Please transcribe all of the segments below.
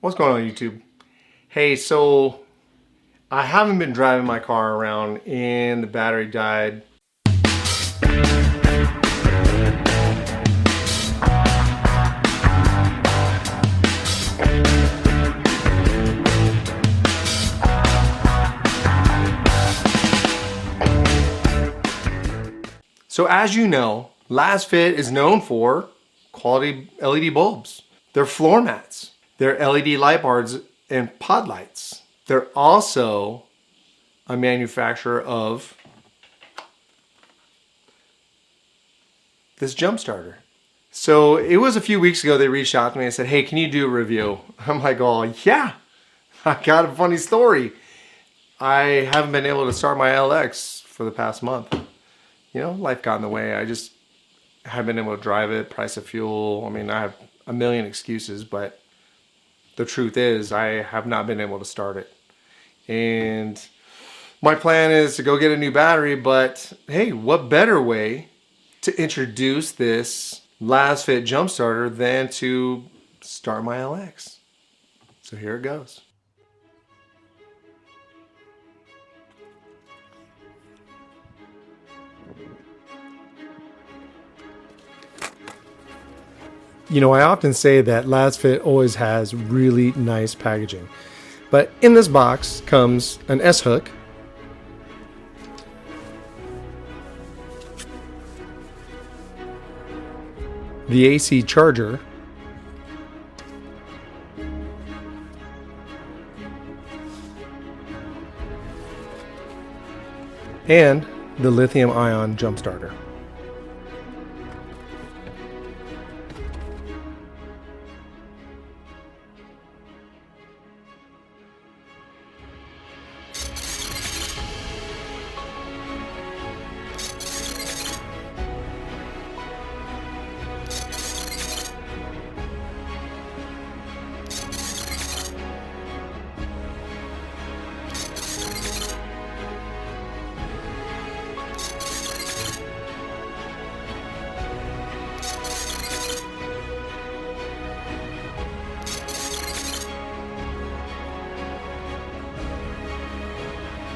What's going on, YouTube? Hey, so I haven't been driving my car around and the battery died. So as you know, LasFit is known for quality LED bulbs. They're floor mats. They're LED light bars and pod lights. They're also a manufacturer of this jump starter. So it was a few weeks ago they reached out to me and said, hey, can you do a review? I'm like, oh yeah, I got a funny story. I haven't been able to start my LX for the past month. You know, life got in the way. I just haven't been able to drive it, price of fuel. I mean, I have a million excuses, but the truth is I have not been able to start it. And my plan is to go get a new battery, but hey, what better way to introduce this LasFit jump starter than to start my LX? So here it goes. You know, I often say that LasFit always has really nice packaging. But in this box comes an S-hook, the AC charger, and the lithium-ion jump starter.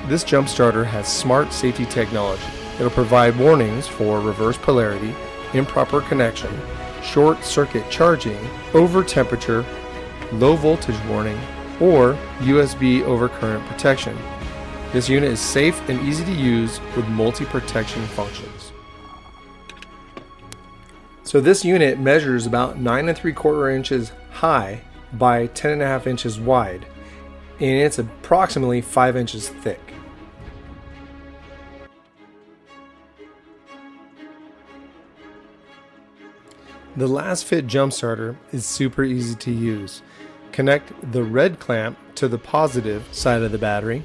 This jump starter has smart safety technology. It'll provide warnings for reverse polarity, improper connection, short circuit charging, over temperature, low voltage warning, or USB overcurrent protection. This unit is safe and easy to use with multi-protection functions. So this unit measures about 9 3/4 inches high by 10.5 inches wide, and it's approximately 5 inches thick. The LasFit jump starter is super easy to use. Connect the red clamp to the positive side of the battery.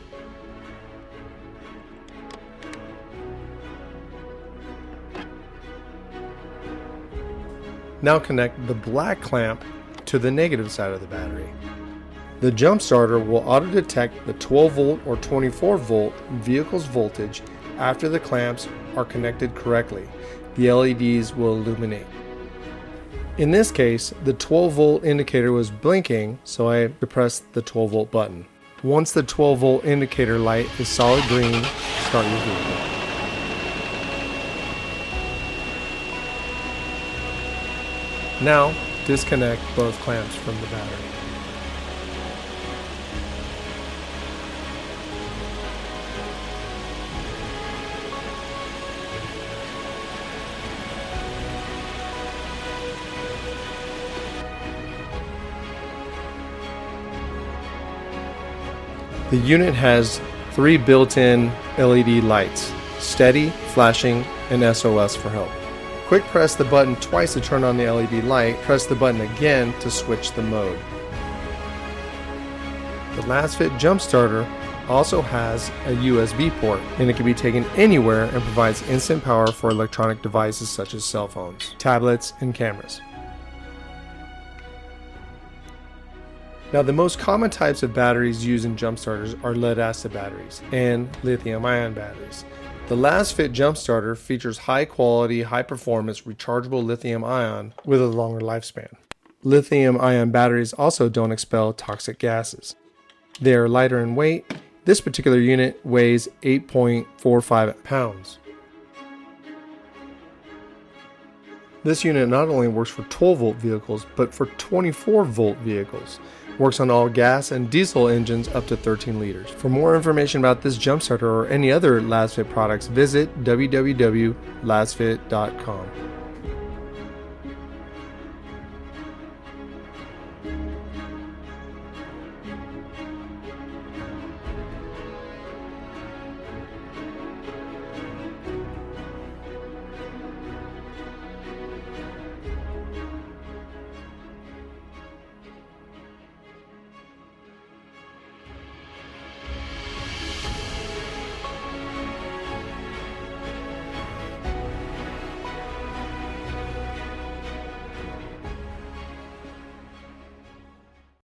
Now connect the black clamp to the negative side of the battery. The jump starter will auto detect the 12 volt or 24 volt vehicle's voltage after the clamps are connected correctly. The LEDs will illuminate. In this case, the 12 volt indicator was blinking, so I depressed the 12 volt button. Once the 12 volt indicator light is solid green, start your vehicle. Now, disconnect both clamps from the battery. The unit has 3 built-in LED lights, steady, flashing, and SOS for help. Quick press the button twice to turn on the LED light, press the button again to switch the mode. The LasFit jump starter also has a USB port, and it can be taken anywhere and provides instant power for electronic devices such as cell phones, tablets, and cameras. Now, the most common types of batteries used in jump starters are lead-acid batteries and lithium-ion batteries. The LasFit jump starter features high-quality, high-performance rechargeable lithium-ion with a longer lifespan. Lithium-ion batteries also don't expel toxic gases. They are lighter in weight. This particular unit weighs 8.45 pounds. This unit not only works for 12-volt vehicles, but for 24-volt vehicles. Works on all gas and diesel engines up to 13 liters. For more information about this jump starter or any other LasFit products, visit www.lasfit.com.